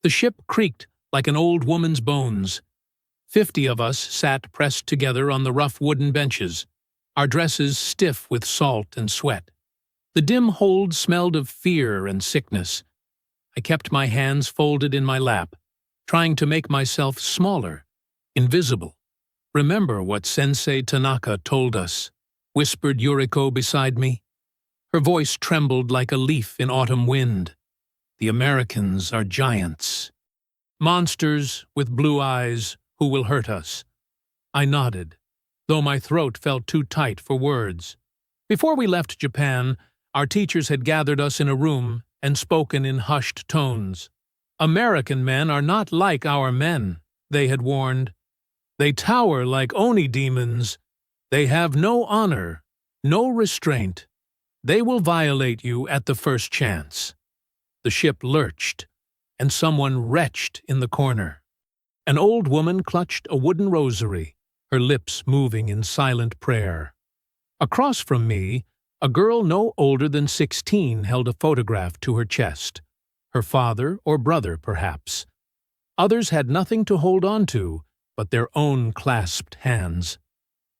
The ship creaked like an old woman's bones. 50 of us sat pressed together on the rough wooden benches, our dresses stiff with salt and sweat. The dim hold smelled of fear and sickness. I kept my hands folded in my lap, trying to make myself smaller, invisible. "Remember what Sensei Tanaka told us," whispered Yuriko beside me. Her voice trembled like a leaf in autumn wind. "The Americans are giants. Monsters with blue eyes who will hurt us." I nodded, though my throat felt too tight for words. Before we left Japan, our teachers had gathered us in a room and spoken in hushed tones. "American men are not like our men," they had warned. "They tower like Oni demons. They have no honor, no restraint. They will violate you at the first chance." The ship lurched, and someone retched in the corner. An old woman clutched a wooden rosary, her lips moving in silent prayer. Across from me, a girl no older than 16 held a photograph to her chest. Her father or brother, perhaps. Others had nothing to hold on to but their own clasped hands.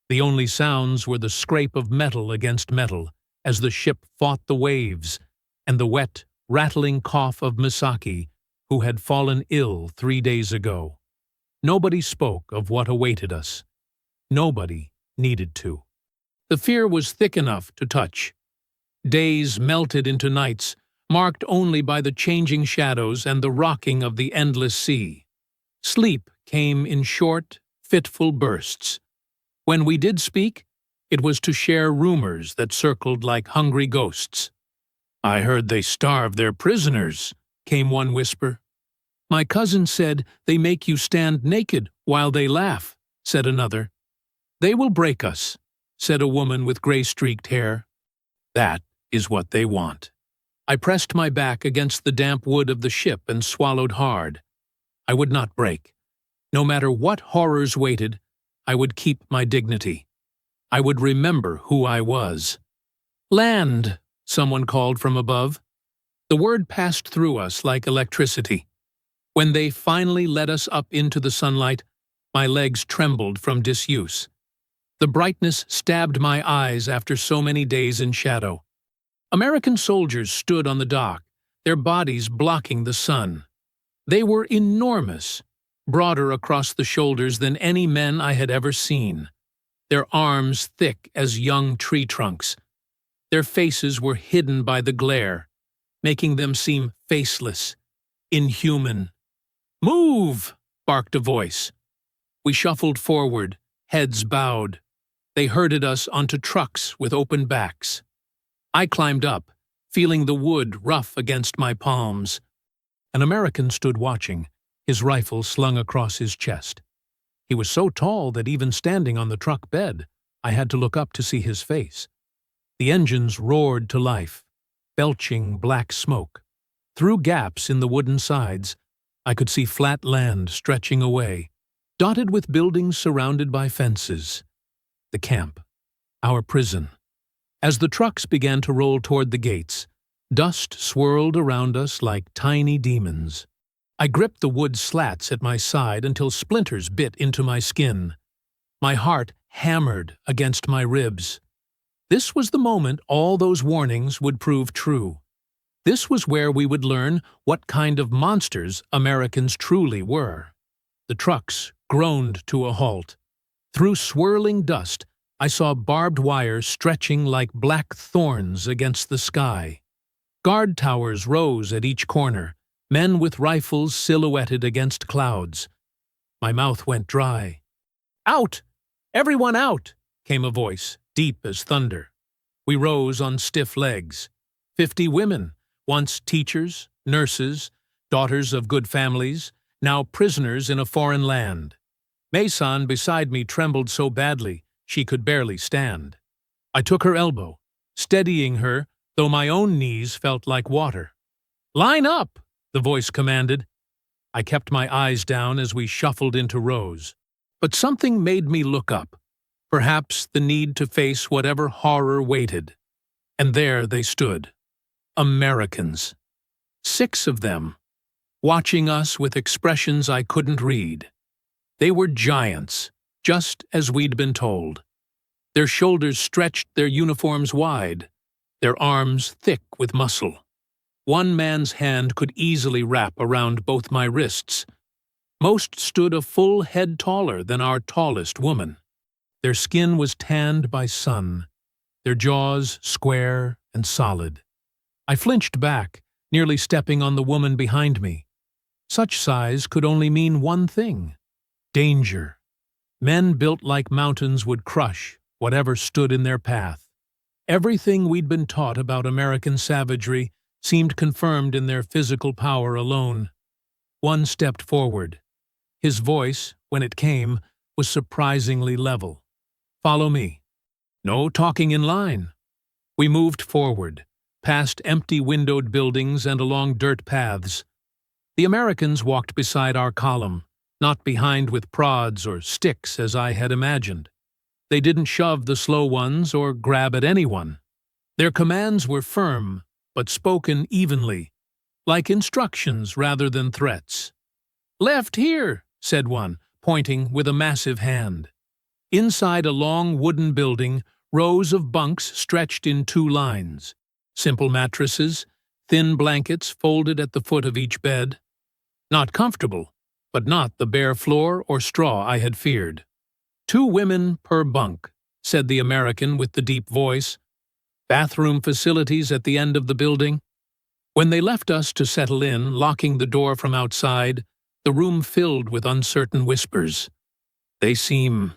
The only sounds were the scrape of metal against metal as the ship fought the waves, and the wet, rattling cough of Misaki, who had fallen ill 3 days ago. Nobody spoke of what awaited us. Nobody needed to. The fear was thick enough to touch. Days melted into nights, marked only by the changing shadows and the rocking of the endless sea. Sleep came in short, fitful bursts. When we did speak, it was to share rumors that circled like hungry ghosts. "I heard they starve their prisoners," came one whisper. "My cousin said they make you stand naked while they laugh," said another. "They will break us," said a woman with gray-streaked hair. "That is what they want." I pressed my back against the damp wood of the ship and swallowed hard. I would not break. No matter what horrors waited, I would keep my dignity. I would remember who I was. "Land!" someone called from above. The word passed through us like electricity. When they finally led us up into the sunlight, my legs trembled from disuse. The brightness stabbed my eyes after so many days in shadow. American soldiers stood on the dock, their bodies blocking the sun. They were enormous, broader across the shoulders than any men I had ever seen, their arms thick as young tree trunks. Their faces were hidden by the glare, making them seem faceless, inhuman. "Move!" barked a voice. We shuffled forward, heads bowed. They herded us onto trucks with open backs. I climbed up, feeling the wood rough against my palms. An American stood watching, his rifle slung across his chest. He was so tall that even standing on the truck bed, I had to look up to see his face. The engines roared to life, belching black smoke. Through gaps in the wooden sides, I could see flat land stretching away, dotted with buildings surrounded by fences. The camp, our prison. As the trucks began to roll toward the gates, dust swirled around us like tiny demons. I gripped the wood slats at my side until splinters bit into my skin. My heart hammered against my ribs. This was the moment all those warnings would prove true. This was where we would learn what kind of monsters Americans truly were. The trucks groaned to a halt. Through swirling dust, I saw barbed wire stretching like black thorns against the sky. Guard towers rose at each corner, men with rifles silhouetted against clouds. My mouth went dry. "Out! Everyone out!" came a voice, deep as thunder. We rose on stiff legs. 50 women, once teachers, nurses, daughters of good families, now prisoners in a foreign land. Mason beside me trembled so badly she could barely stand. I took her elbow, steadying her, though my own knees felt like water. "Line up!" the voice commanded. I kept my eyes down as we shuffled into rows. But something made me look up, perhaps the need to face whatever horror waited. And there they stood. Americans. 6 of them. watching us with expressions I couldn't read. They were giants, just as we'd been told. Their shoulders stretched their uniforms wide, their arms thick with muscle. One man's hand could easily wrap around both my wrists. Most stood a full head taller than our tallest woman. Their skin was tanned by sun, their jaws square and solid. I flinched back, nearly stepping on the woman behind me. Such size could only mean one thing: danger. Men built like mountains would crush whatever stood in their path. Everything we'd been taught about American savagery seemed confirmed in their physical power alone. One stepped forward. His voice, when it came, was surprisingly level. "Follow me." No talking in line. We moved forward, past empty windowed buildings and along dirt paths. The Americans walked beside our column, not behind with prods or sticks as I had imagined. They didn't shove the slow ones or grab at anyone. Their commands were firm, but spoken evenly, like instructions rather than threats. "Left here," said one, pointing with a massive hand. Inside a long wooden building, rows of bunks stretched in two lines. Simple mattresses, thin blankets folded at the foot of each bed. Not comfortable, but not the bare floor or straw I had feared. "2 women per bunk," said the American with the deep voice. "Bathroom facilities at the end of the building." When they left us to settle in, locking the door from outside, the room filled with uncertain whispers. "They seem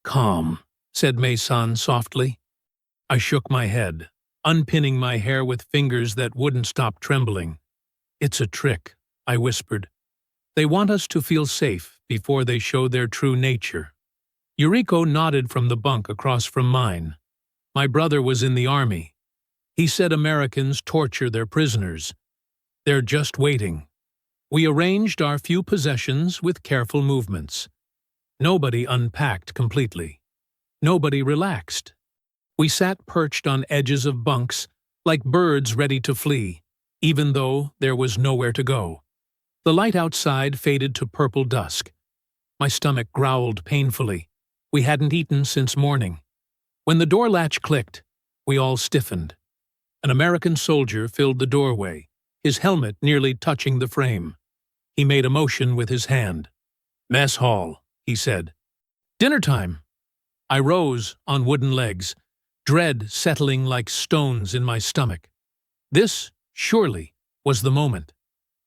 calm," said Mason softly. I shook my head, unpinning my hair with fingers that wouldn't stop trembling. "It's a trick," I whispered. "They want us to feel safe before they show their true nature." Yuriko nodded from the bunk across from mine. My brother was in the army. He said Americans torture their prisoners. They're just waiting. We arranged our few possessions with careful movements. Nobody unpacked completely. Nobody relaxed. We sat perched on edges of bunks, like birds ready to flee, even though there was nowhere to go. The light outside faded to purple dusk. My stomach growled painfully. We hadn't eaten since morning. When the door latch clicked, we all stiffened. An American soldier filled the doorway, his helmet nearly touching the frame. He made a motion with his hand. "Mess hall," he said. "Dinner time." I rose on wooden legs, dread settling like stones in my stomach. This, surely, was the moment.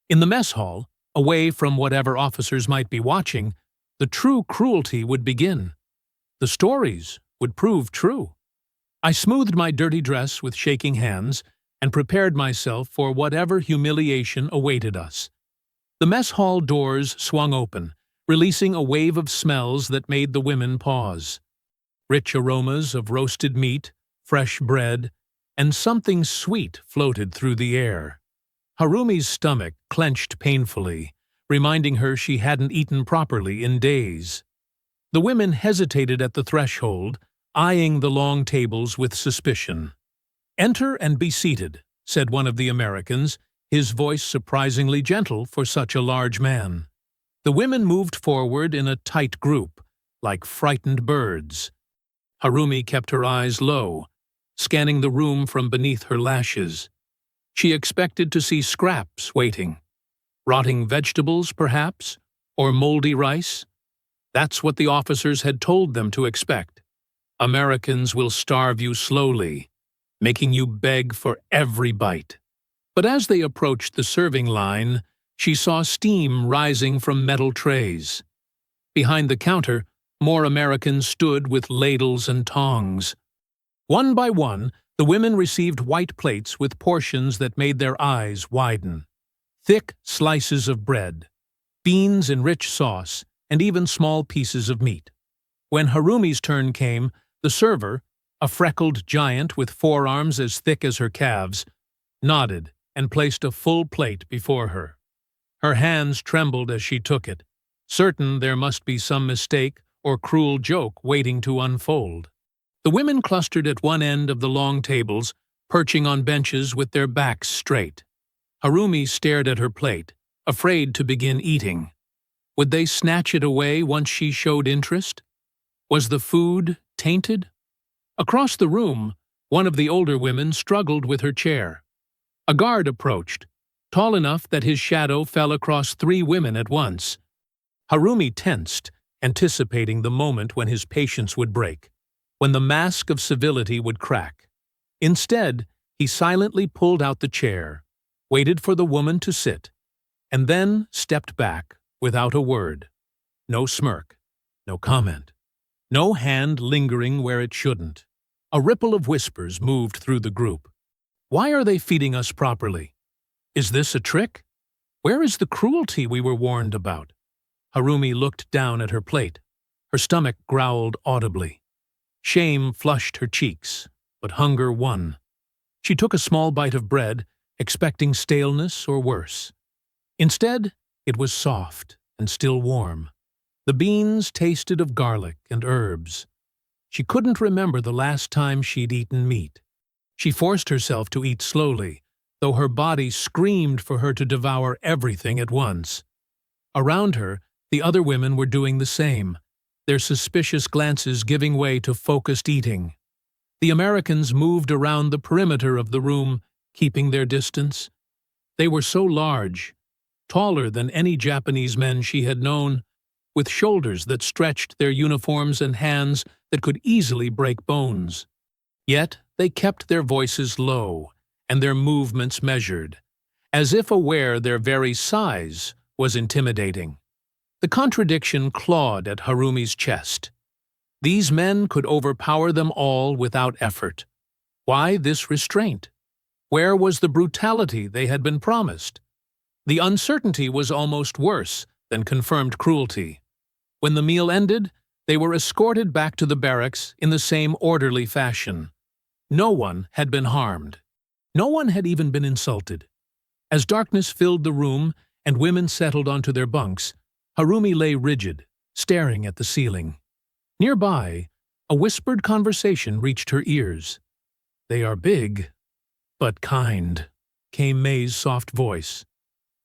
In the mess hall, away from whatever officers might be watching, the true cruelty would begin. The stories would prove true. I smoothed my dirty dress with shaking hands and prepared myself for whatever humiliation awaited us. The mess hall doors swung open, releasing a wave of smells that made the women pause. Rich aromas of roasted meat, fresh bread, and something sweet floated through the air. Harumi's stomach clenched painfully, reminding her she hadn't eaten properly in days. The women hesitated at the threshold, eyeing the long tables with suspicion. "Enter and be seated," said one of the Americans, his voice surprisingly gentle for such a large man. The women moved forward in a tight group, like frightened birds. Harumi kept her eyes low, scanning the room from beneath her lashes. She expected to see scraps waiting. Rotting vegetables, perhaps, or moldy rice. That's what the officers had told them to expect. Americans will starve you slowly, making you beg for every bite. But as they approached the serving line, she saw steam rising from metal trays. Behind the counter, more Americans stood with ladles and tongs. One by one, the women received white plates with portions that made their eyes widen. Thick slices of bread, beans in rich sauce, and even small pieces of meat. When Harumi's turn came, the server, a freckled giant with forearms as thick as her calves, nodded and placed a full plate before her. Her hands trembled as she took it, certain there must be some mistake or cruel joke waiting to unfold. The women clustered at one end of the long tables, perching on benches with their backs straight. Harumi stared at her plate, afraid to begin eating. Would they snatch it away once she showed interest? Was the food tainted? Across the room, one of the older women struggled with her chair. A guard approached, tall enough that his shadow fell across 3 women at once. Harumi tensed, anticipating the moment when his patience would break, when the mask of civility would crack. Instead, he silently pulled out the chair, waited for the woman to sit, and then stepped back without a word. No smirk, no comment, no hand lingering where it shouldn't. A ripple of whispers moved through the group. Why are they feeding us properly? Is this a trick? Where is the cruelty we were warned about? Harumi looked down at her plate. Her stomach growled audibly. Shame flushed her cheeks, but hunger won. She took a small bite of bread, expecting staleness or worse. Instead, it was soft and still warm. The beans tasted of garlic and herbs. She couldn't remember the last time she'd eaten meat. She forced herself to eat slowly, though her body screamed for her to devour everything at once. Around her, the other women were doing the same, their suspicious glances giving way to focused eating. The Americans moved around the perimeter of the room, keeping their distance. They were so large, taller than any Japanese men she had known, with shoulders that stretched their uniforms and hands that could easily break bones. Yet they kept their voices low and their movements measured, as if aware their very size was intimidating. The contradiction clawed at Harumi's chest. These men could overpower them all without effort. Why this restraint? Where was the brutality they had been promised? The uncertainty was almost worse than confirmed cruelty. When the meal ended, they were escorted back to the barracks in the same orderly fashion. No one had been harmed. No one had even been insulted. As darkness filled the room and women settled onto their bunks, Harumi lay rigid, staring at the ceiling. Nearby, a whispered conversation reached her ears. "They are big, but kind," came May's soft voice.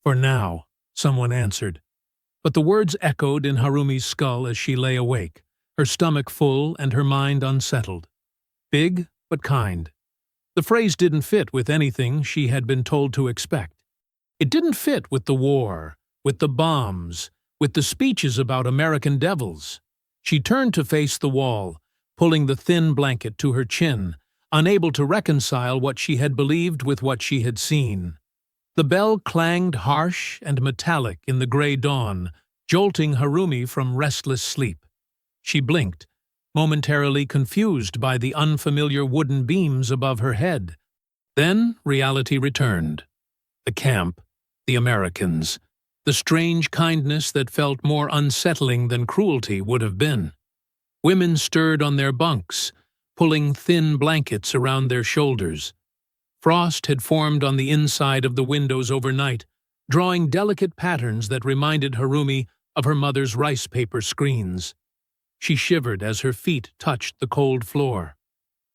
"For now," someone answered. But the words echoed in Harumi's skull as she lay awake, her stomach full and her mind unsettled. Big, but kind. The phrase didn't fit with anything she had been told to expect. It didn't fit with the war, with the bombs, with the speeches about American devils. She turned to face the wall, pulling the thin blanket to her chin, unable to reconcile what she had believed with what she had seen. The bell clanged harsh and metallic in the gray dawn, jolting Harumi from restless sleep. She blinked, momentarily confused by the unfamiliar wooden beams above her head. Then reality returned. The camp, the Americans, the strange kindness that felt more unsettling than cruelty would have been. Women stirred on their bunks, pulling thin blankets around their shoulders. Frost had formed on the inside of the windows overnight, drawing delicate patterns that reminded Harumi of her mother's rice paper screens. She shivered as her feet touched the cold floor.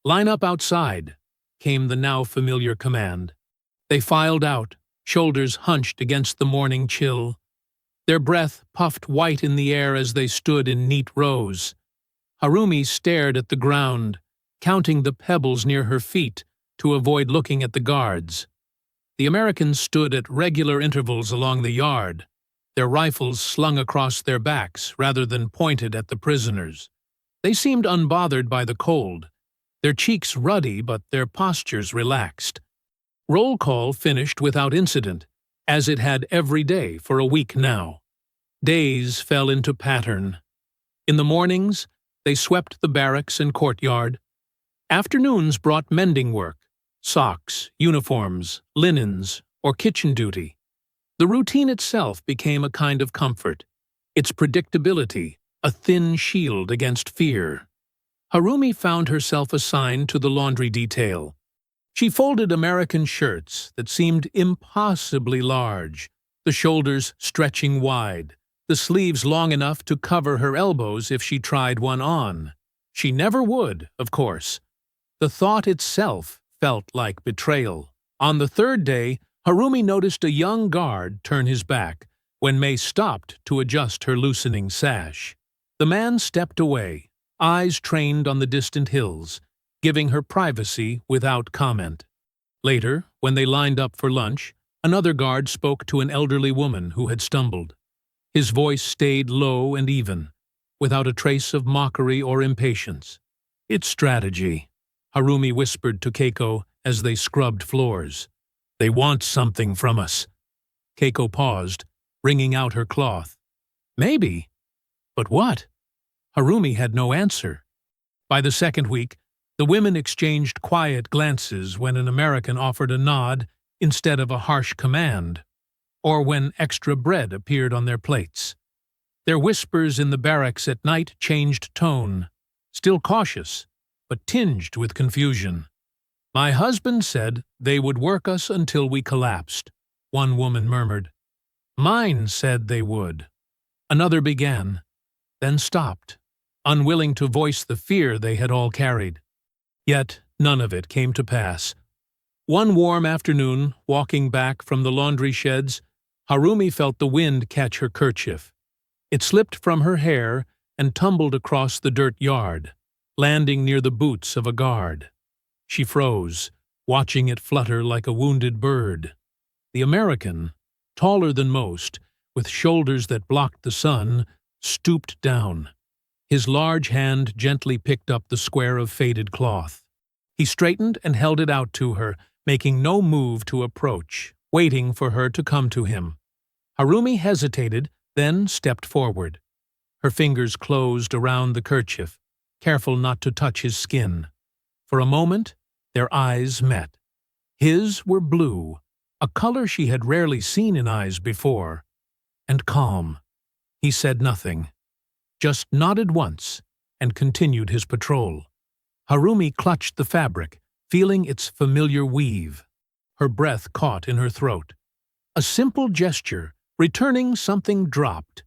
"Line up outside," came the now familiar command. They filed out, shoulders hunched against the morning chill. Their breath puffed white in the air as they stood in neat rows. Harumi stared at the ground, counting the pebbles near her feet to avoid looking at the guards. The Americans stood at regular intervals along the yard, their rifles slung across their backs rather than pointed at the prisoners. They seemed unbothered by the cold, their cheeks ruddy but their postures relaxed. Roll call finished without incident, as it had every day for a week now. Days fell into pattern. In the mornings, they swept the barracks and courtyard. Afternoons brought mending work, socks, uniforms, linens, or kitchen duty. The routine itself became a kind of comfort, its predictability a thin shield against fear. Harumi found herself assigned to the laundry detail. She folded American shirts that seemed impossibly large, the shoulders stretching wide, the sleeves long enough to cover her elbows if she tried one on. She never would, of course. The thought itself felt like betrayal. On the third day, Harumi noticed a young guard turn his back when May stopped to adjust her loosening sash. The man stepped away, eyes trained on the distant hills, giving her privacy without comment. Later, when they lined up for lunch, another guard spoke to an elderly woman who had stumbled. His voice stayed low and even, without a trace of mockery or impatience. "It's strategy," Harumi whispered to Keiko as they scrubbed floors. "They want something from us." Keiko paused, wringing out her cloth. "Maybe. But what?" Harumi had no answer. By the second week, the women exchanged quiet glances when an American offered a nod instead of a harsh command, or when extra bread appeared on their plates. Their whispers in the barracks at night changed tone, still cautious, but tinged with confusion. "My husband said they would work us until we collapsed," one woman murmured. "Mine said they would." Another began, then stopped, unwilling to voice the fear they had all carried. Yet none of it came to pass. One warm afternoon, walking back from the laundry sheds, Harumi felt the wind catch her kerchief. It slipped from her hair and tumbled across the dirt yard, landing near the boots of a guard. She froze, watching it flutter like a wounded bird. The American, taller than most, with shoulders that blocked the sun, stooped down. His large hand gently picked up the square of faded cloth. He straightened and held it out to her, making no move to approach, waiting for her to come to him. Harumi hesitated, then stepped forward. Her fingers closed around the kerchief, careful not to touch his skin. For a moment, their eyes met. His were blue, a color she had rarely seen in eyes before, and calm. He said nothing, just nodded once and continued his patrol. Harumi clutched the fabric, feeling its familiar weave. Her breath caught in her throat. A simple gesture, returning something dropped,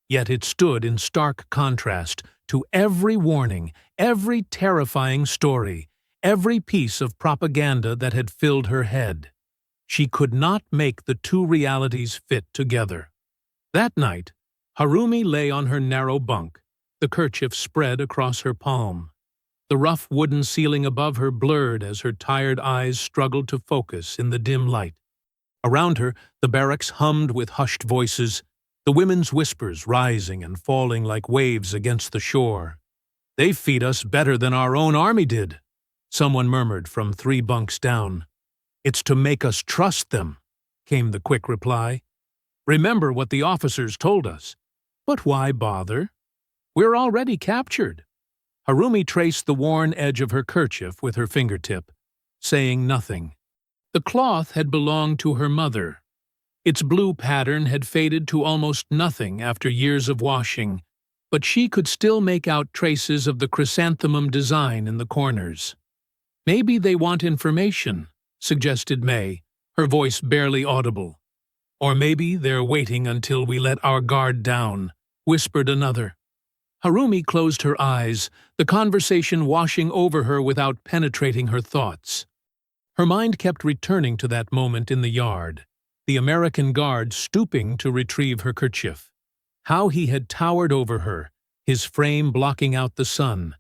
yet it stood in stark contrast to every warning, every terrifying story, every piece of propaganda that had filled her head. She could not make the two realities fit together. That night, Harumi lay on her narrow bunk, the kerchief spread across her palm. The rough wooden ceiling above her blurred as her tired eyes struggled to focus in the dim light. Around her, the barracks hummed with hushed voices, the women's whispers rising and falling like waves against the shore. "They feed us better than our own army did," someone murmured from 3 bunks down. "It's to make us trust them," came the quick reply. "Remember what the officers told us." "But why bother? We're already captured." Harumi traced the worn edge of her kerchief with her fingertip, saying nothing. The cloth had belonged to her mother. Its blue pattern had faded to almost nothing after years of washing, but she could still make out traces of the chrysanthemum design in the corners. "Maybe they want information," suggested May, her voice barely audible. "Or maybe they're waiting until we let our guard down," whispered another. Harumi closed her eyes, the conversation washing over her without penetrating her thoughts. Her mind kept returning to that moment in the yard, the American guard stooping to retrieve her kerchief. How he had towered over her, his frame blocking out the sun.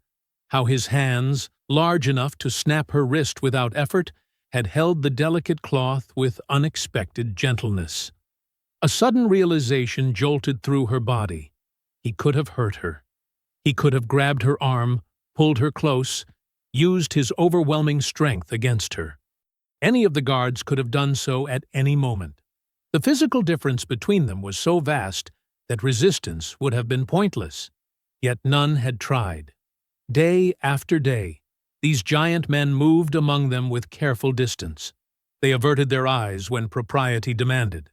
How his hands, large enough to snap her wrist without effort, had held the delicate cloth with unexpected gentleness. A sudden realization jolted through her body. He could have hurt her. He could have grabbed her arm, pulled her close, used his overwhelming strength against her. Any of the guards could have done so at any moment. The physical difference between them was so vast that resistance would have been pointless. Yet none had tried. Day after day, these giant men moved among them with careful distance. They averted their eyes when propriety demanded.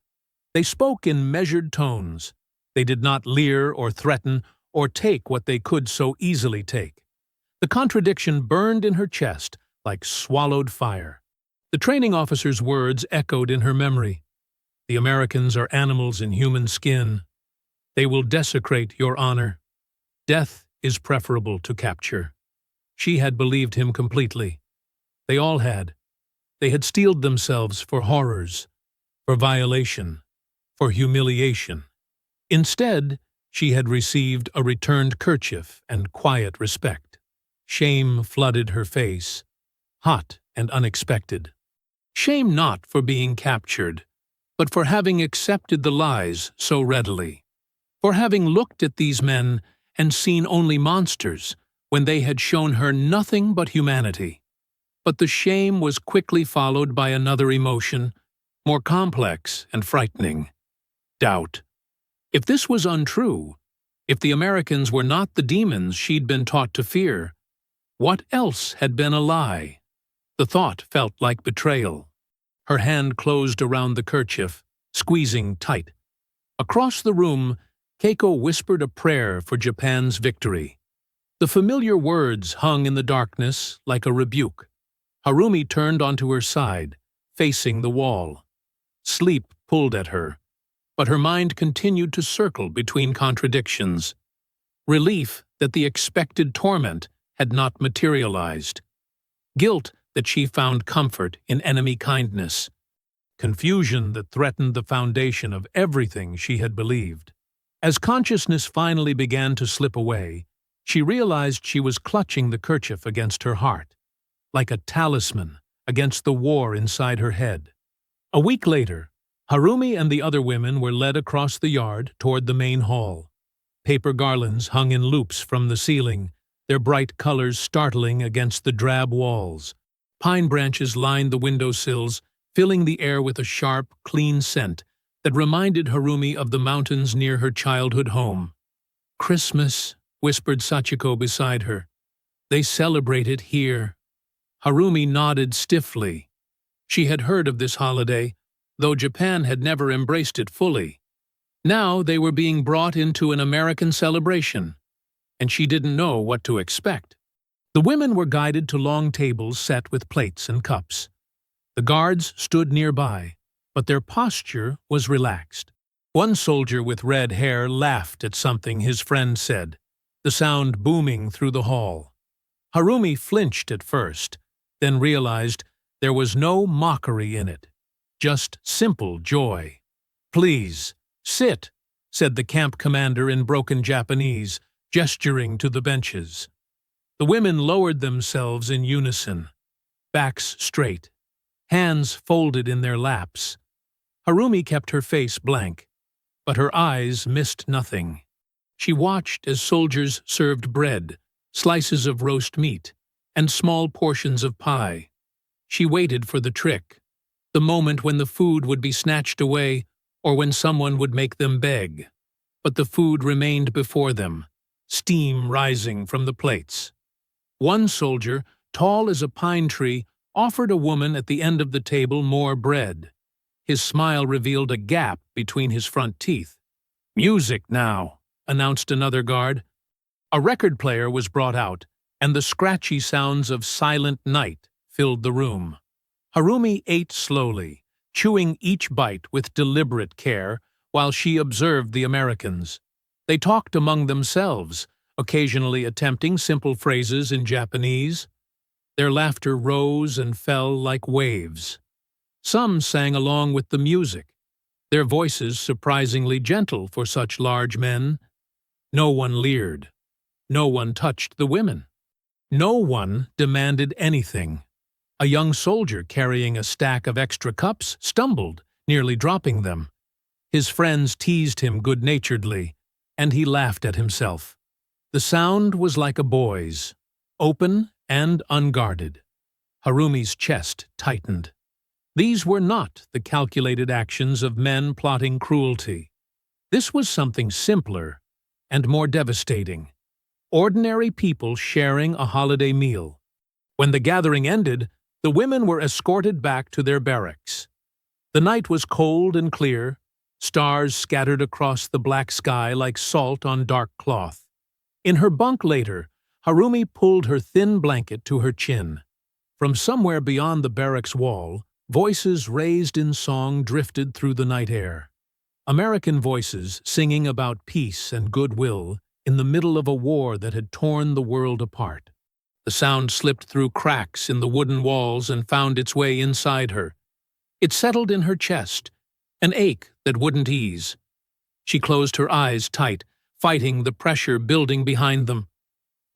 They spoke in measured tones. They did not leer or threaten or take what they could so easily take. The contradiction burned in her chest like swallowed fire. The training officer's words echoed in her memory. "The Americans are animals in human skin. They will desecrate your honor. Death is preferable to capture." She had believed him completely. They all had. They had steeled themselves for horrors. for violation, for humiliation. Instead, she had received a returned kerchief and quiet respect. Shame flooded her face, hot and unexpected. Shame not for being captured, but for having accepted the lies so readily, for having looked at these men and seen only monsters when they had shown her nothing but humanity. But the shame was quickly followed by another emotion, more complex and frightening: doubt. If this was untrue, if the Americans were not the demons she'd been taught to fear, what else had been a lie? The thought felt like betrayal. Her hand closed around the kerchief, squeezing tight. Across the room, Keiko whispered a prayer for Japan's victory. The familiar words hung in the darkness like a rebuke. Harumi turned onto her side, facing the wall. Sleep pulled at her, but her mind continued to circle between contradictions. Relief that the expected torment had not materialized. Guilt that she found comfort in enemy kindness. Confusion that threatened the foundation of everything she had believed. As consciousness finally began to slip away, she realized she was clutching the kerchief against her heart, like a talisman against the war inside her head. A week later, Harumi and the other women were led across the yard toward the main hall. Paper garlands hung in loops from the ceiling, their bright colors startling against the drab walls. Pine branches lined the windowsills, filling the air with a sharp, clean scent that reminded Harumi of the mountains near her childhood home. "Christmas," whispered Sachiko beside her. "They celebrate it here." Harumi nodded stiffly. She had heard of this holiday, though Japan had never embraced it fully. Now they were being brought into an American celebration, and she didn't know what to expect. The women were guided to long tables set with plates and cups. The guards stood nearby, but their posture was relaxed. One soldier with red hair laughed at something his friend said, the sound booming through the hall. Harumi flinched at first, then realized there was no mockery in it, just simple joy. "Please, sit," said the camp commander in broken Japanese, gesturing to the benches. The women lowered themselves in unison, backs straight, hands folded in their laps. Harumi kept her face blank, but her eyes missed nothing. She watched as soldiers served bread, slices of roast meat, and small portions of pie. She waited for the trick, the moment when the food would be snatched away or when someone would make them beg. But the food remained before them, steam rising from the plates. One soldier, tall as a pine tree, offered a woman at the end of the table more bread. His smile revealed a gap between his front teeth. "Music now," announced another guard. A record player was brought out, and the scratchy sounds of Silent Night filled the room. Harumi ate slowly, chewing each bite with deliberate care while she observed the Americans. They talked among themselves, occasionally attempting simple phrases in Japanese. Their laughter rose and fell like waves. Some sang along with the music, their voices surprisingly gentle for such large men. No one leered. No one touched the women. No one demanded anything. A young soldier carrying a stack of extra cups stumbled, nearly dropping them. His friends teased him good-naturedly, and he laughed at himself. The sound was like a boy's, open and unguarded. Harumi's chest tightened. These were not the calculated actions of men plotting cruelty. This was something simpler and more devastating. Ordinary people sharing a holiday meal. When the gathering ended, the women were escorted back to their barracks. The night was cold and clear, stars scattered across the black sky like salt on dark cloth. In her bunk later, Harumi pulled her thin blanket to her chin. From somewhere beyond the barracks wall, voices raised in song drifted through the night air. American voices singing about peace and goodwill in the middle of a war that had torn the world apart. The sound slipped through cracks in the wooden walls and found its way inside her. It settled in her chest, an ache that wouldn't ease. She closed her eyes tight, fighting the pressure building behind them.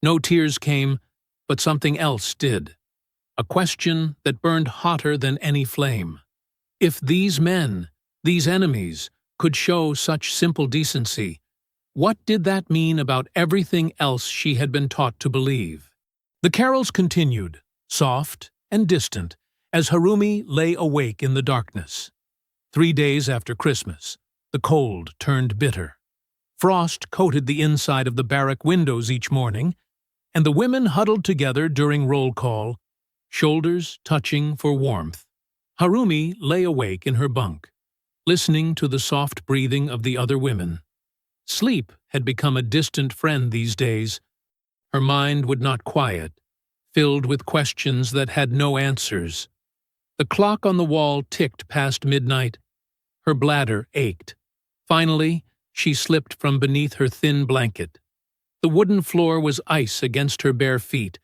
No tears came, but something else did. A question that burned hotter than any flame. If these men, these enemies, could show such simple decency, what did that mean about everything else she had been taught to believe? The carols continued, soft and distant, as Harumi lay awake in the darkness. 3 days after Christmas, the cold turned bitter. Frost coated the inside of the barrack windows each morning, and the women huddled together during roll call, shoulders touching for warmth. Harumi lay awake in her bunk, listening to the soft breathing of the other women. Sleep had become a distant friend these days. Her mind would not quiet, filled with questions that had no answers. The clock on the wall ticked past midnight. Her bladder ached. Finally, she slipped from beneath her thin blanket. The wooden floor was ice against her bare feet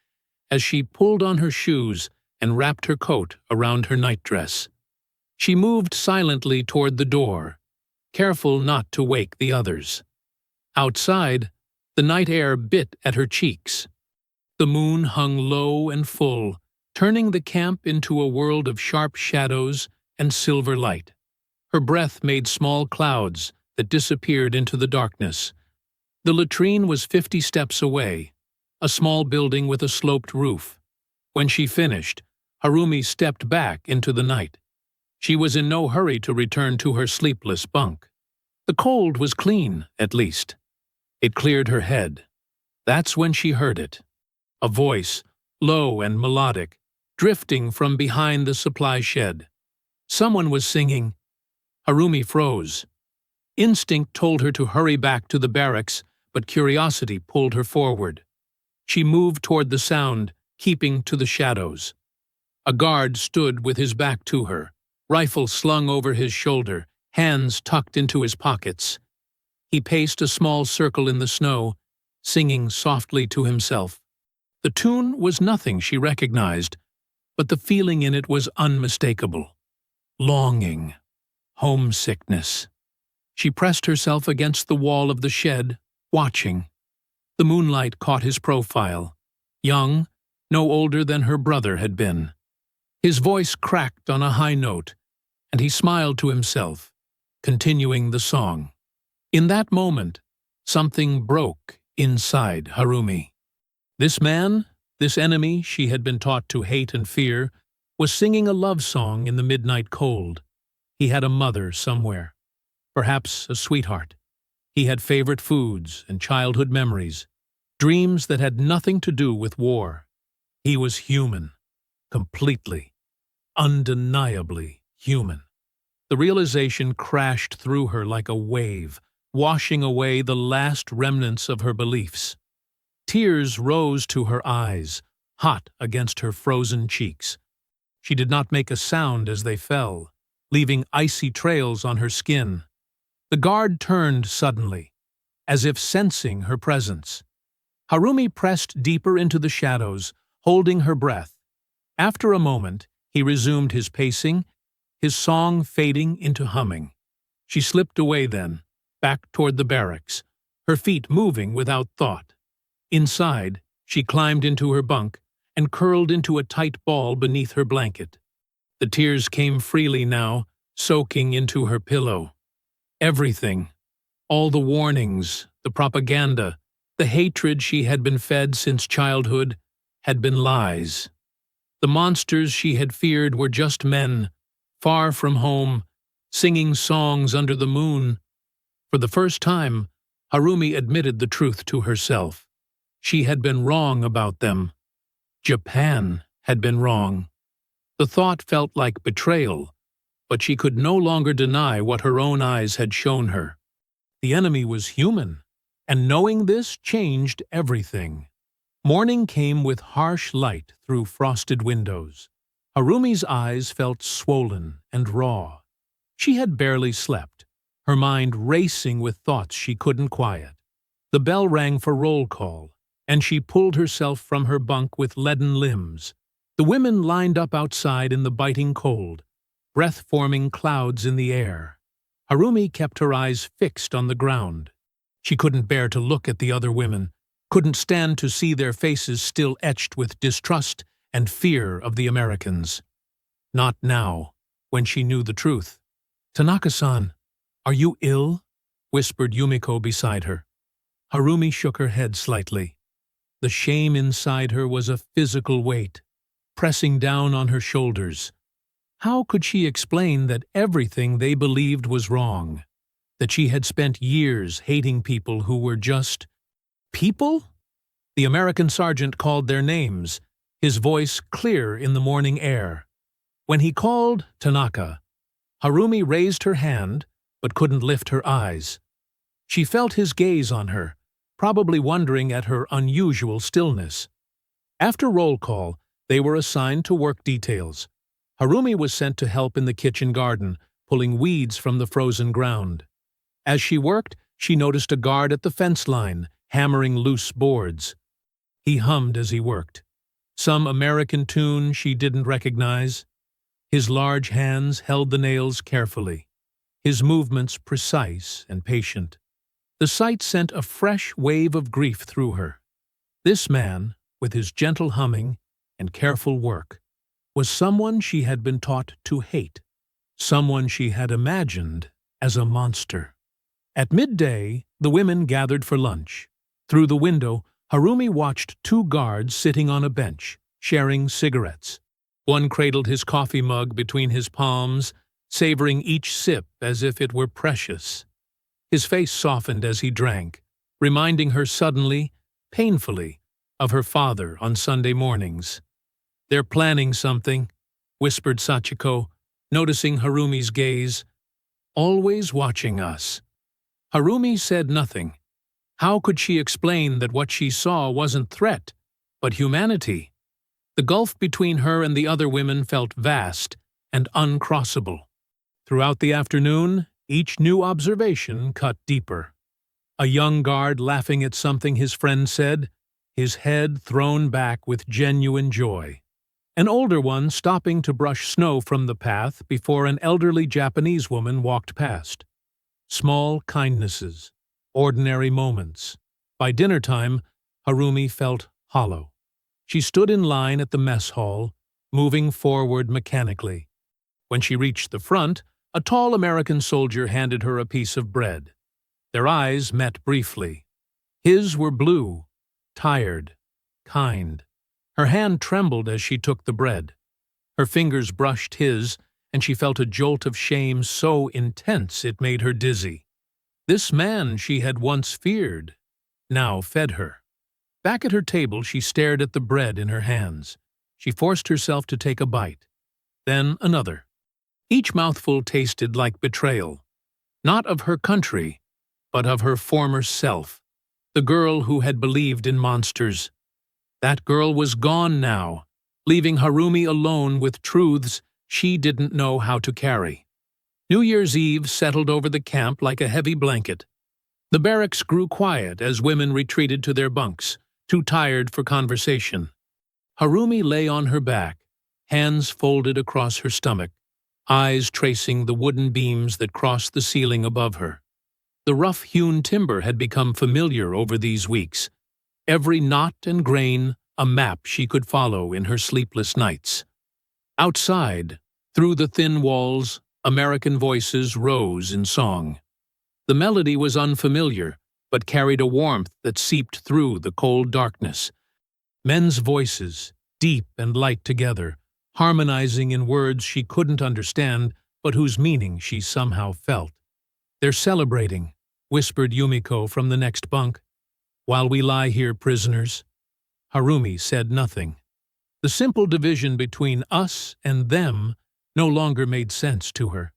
as she pulled on her shoes and wrapped her coat around her nightdress. She moved silently toward the door, careful not to wake the others. Outside, the night air bit at her cheeks. The moon hung low and full, turning the camp into a world of sharp shadows and silver light. Her breath made small clouds that disappeared into the darkness. The latrine was 50 steps away, a small building with a sloped roof. When she finished, Harumi stepped back into the night. She was in no hurry to return to her sleepless bunk. The cold was clean, at least. It cleared her head. That's when she heard it. A voice, low and melodic, drifting from behind the supply shed. Someone was singing. Harumi froze. Instinct told her to hurry back to the barracks, but curiosity pulled her forward. She moved toward the sound, keeping to the shadows. A guard stood with his back to her, rifle slung over his shoulder, hands tucked into his pockets. He paced a small circle in the snow, singing softly to himself. The tune was nothing she recognized, but the feeling in it was unmistakable. Longing. Homesickness. She pressed herself against the wall of the shed, watching. The moonlight caught his profile. Young, no older than her brother had been. His voice cracked on a high note, and he smiled to himself, continuing the song. In that moment, something broke inside Harumi. This man, this enemy she had been taught to hate and fear, was singing a love song in the midnight cold. He had a mother somewhere, perhaps a sweetheart. He had favorite foods and childhood memories, dreams that had nothing to do with war. He was human, completely, undeniably human. The realization crashed through her like a wave, washing away the last remnants of her beliefs. Tears rose to her eyes, hot against her frozen cheeks. She did not make a sound as they fell, leaving icy trails on her skin. The guard turned suddenly, as if sensing her presence. Harumi pressed deeper into the shadows, holding her breath. After a moment, he resumed his pacing, his song fading into humming. She slipped away then, back toward the barracks, her feet moving without thought. Inside, she climbed into her bunk and curled into a tight ball beneath her blanket. The tears came freely now, soaking into her pillow. Everything, all the warnings, the propaganda, the hatred she had been fed since childhood, had been lies. The monsters she had feared were just men, far from home, singing songs under the moon. For the first time, Harumi admitted the truth to herself. She had been wrong about them. Japan had been wrong. The thought felt like betrayal, but she could no longer deny what her own eyes had shown her. The enemy was human, and knowing this changed everything. Morning came with harsh light through frosted windows. Harumi's eyes felt swollen and raw. She had barely slept, her mind racing with thoughts she couldn't quiet. The bell rang for roll call, and she pulled herself from her bunk with leaden limbs. The women lined up outside in the biting cold, breath-forming clouds in the air. Harumi kept her eyes fixed on the ground. She couldn't bear to look at the other women, couldn't stand to see their faces still etched with distrust and fear of the Americans. Not now, when she knew the truth. "Tanaka-san, are you ill?" whispered Yumiko beside her. Harumi shook her head slightly. The shame inside her was a physical weight, pressing down on her shoulders. How could she explain that everything they believed was wrong? That she had spent years hating people who were just people? The American sergeant called their names, his voice clear in the morning air. When he called Tanaka, Harumi raised her hand but couldn't lift her eyes. She felt his gaze on her, probably wondering at her unusual stillness. After roll call, they were assigned to work details. Harumi was sent to help in the kitchen garden, pulling weeds from the frozen ground. As she worked, she noticed a guard at the fence line, hammering loose boards. He hummed as he worked. Some American tune she didn't recognize. His large hands held the nails carefully, his movements precise and patient. The sight sent a fresh wave of grief through her. This man, with his gentle humming and careful work, was someone she had been taught to hate, someone she had imagined as a monster. At midday, the women gathered for lunch. Through the window, Harumi watched two guards sitting on a bench, sharing cigarettes. One cradled his coffee mug between his palms, savoring each sip as if it were precious. His face softened as he drank, reminding her suddenly, painfully, of her father on Sunday mornings. "They're planning something," whispered Sachiko, noticing Harumi's gaze. "Always watching us." Harumi said nothing. How could she explain that what she saw wasn't threat, but humanity? The gulf between her and the other women felt vast and uncrossable. Throughout the afternoon, each new observation cut deeper. A young guard laughing at something his friend said, his head thrown back with genuine joy. An older one stopping to brush snow from the path before an elderly Japanese woman walked past. Small kindnesses, ordinary moments. By dinner time, Harumi felt hollow. She stood in line at the mess hall, moving forward mechanically. When she reached the front, a tall American soldier handed her a piece of bread. Their eyes met briefly. His were blue, tired, kind. Her hand trembled as she took the bread. Her fingers brushed his, and she felt a jolt of shame so intense it made her dizzy. This man she had once feared now fed her. Back at her table, she stared at the bread in her hands. She forced herself to take a bite, then another. Each mouthful tasted like betrayal, not of her country, but of her former self, the girl who had believed in monsters. That girl was gone now, leaving Harumi alone with truths she didn't know how to carry. New Year's Eve settled over the camp like a heavy blanket. The barracks grew quiet as women retreated to their bunks, too tired for conversation. Harumi lay on her back, hands folded across her stomach, eyes tracing the wooden beams that crossed the ceiling above her. The rough-hewn timber had become familiar over these weeks, every knot and grain a map she could follow in her sleepless nights. Outside, through the thin walls, American voices rose in song. The melody was unfamiliar, but carried a warmth that seeped through the cold darkness. Men's voices, deep and light together, harmonizing in words she couldn't understand, but whose meaning she somehow felt. "They're celebrating," whispered Yumiko from the next bunk. "While we lie here prisoners." Harumi said nothing. The simple division between us and them no longer made sense to her.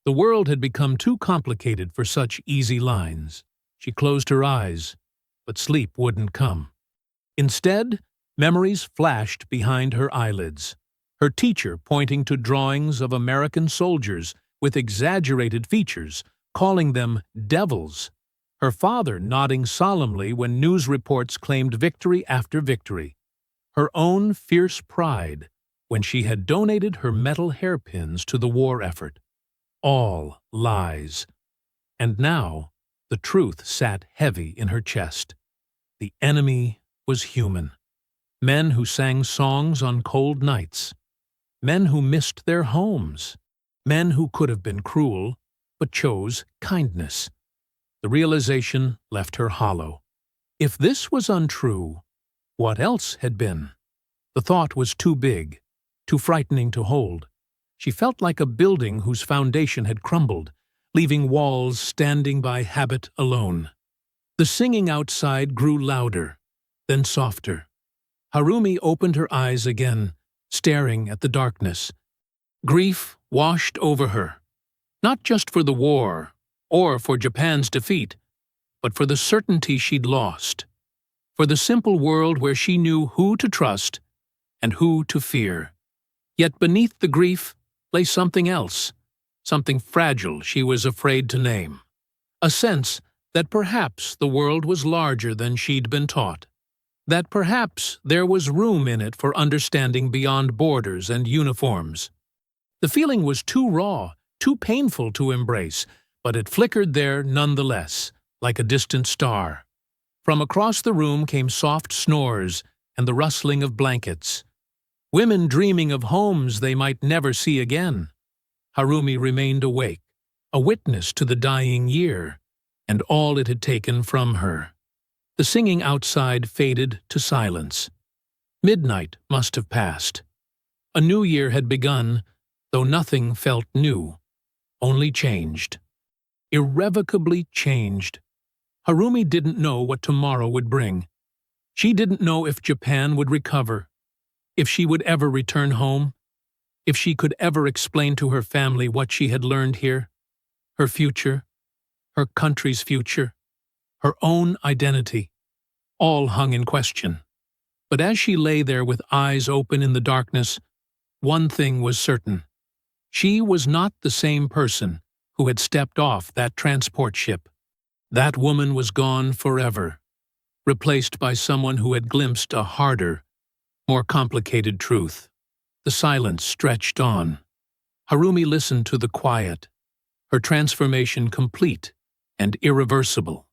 The world had become too complicated for such easy lines. She closed her eyes, but sleep wouldn't come. Instead, memories flashed behind her eyelids. Her teacher pointing to drawings of American soldiers with exaggerated features, calling them devils. Her father nodding solemnly when news reports claimed victory after victory. Her own fierce pride when she had donated her metal hairpins to the war effort. all lies. And now the truth sat heavy in her chest. The enemy was human. Men who sang songs on cold nights. Men who missed their homes. Men who could have been cruel, but chose kindness. The realization left her hollow. If this was untrue, what else had been? The thought was too big, too frightening to hold. She felt like a building whose foundation had crumbled, leaving walls standing by habit alone. The singing outside grew louder, then softer. Harumi opened her eyes again, staring at the darkness. Grief washed over her, not just for the war or for Japan's defeat, but for the certainty she'd lost, for the simple world where she knew who to trust and who to fear. Yet beneath the grief lay something else, something fragile she was afraid to name. A sense that perhaps the world was larger than she'd been taught, that perhaps there was room in it for understanding beyond borders and uniforms. The feeling was too raw, too painful to embrace, but it flickered there nonetheless, like a distant star. From across the room came soft snores and the rustling of blankets. Women dreaming of homes they might never see again. Harumi remained awake, a witness to the dying year, and all it had taken from her. The singing outside faded to silence. Midnight must have passed. A new year had begun, though nothing felt new, only changed. Irrevocably changed. Harumi didn't know what tomorrow would bring. She didn't know if Japan would recover, if she would ever return home, if she could ever explain to her family what she had learned here, her future, her country's future, her own identity, all hung in question. But as she lay there with eyes open in the darkness, one thing was certain. She was not the same person who had stepped off that transport ship. That woman was gone forever, replaced by someone who had glimpsed a harder, more complicated truth. The silence stretched on. Harumi listened to the quiet, her transformation complete and irreversible.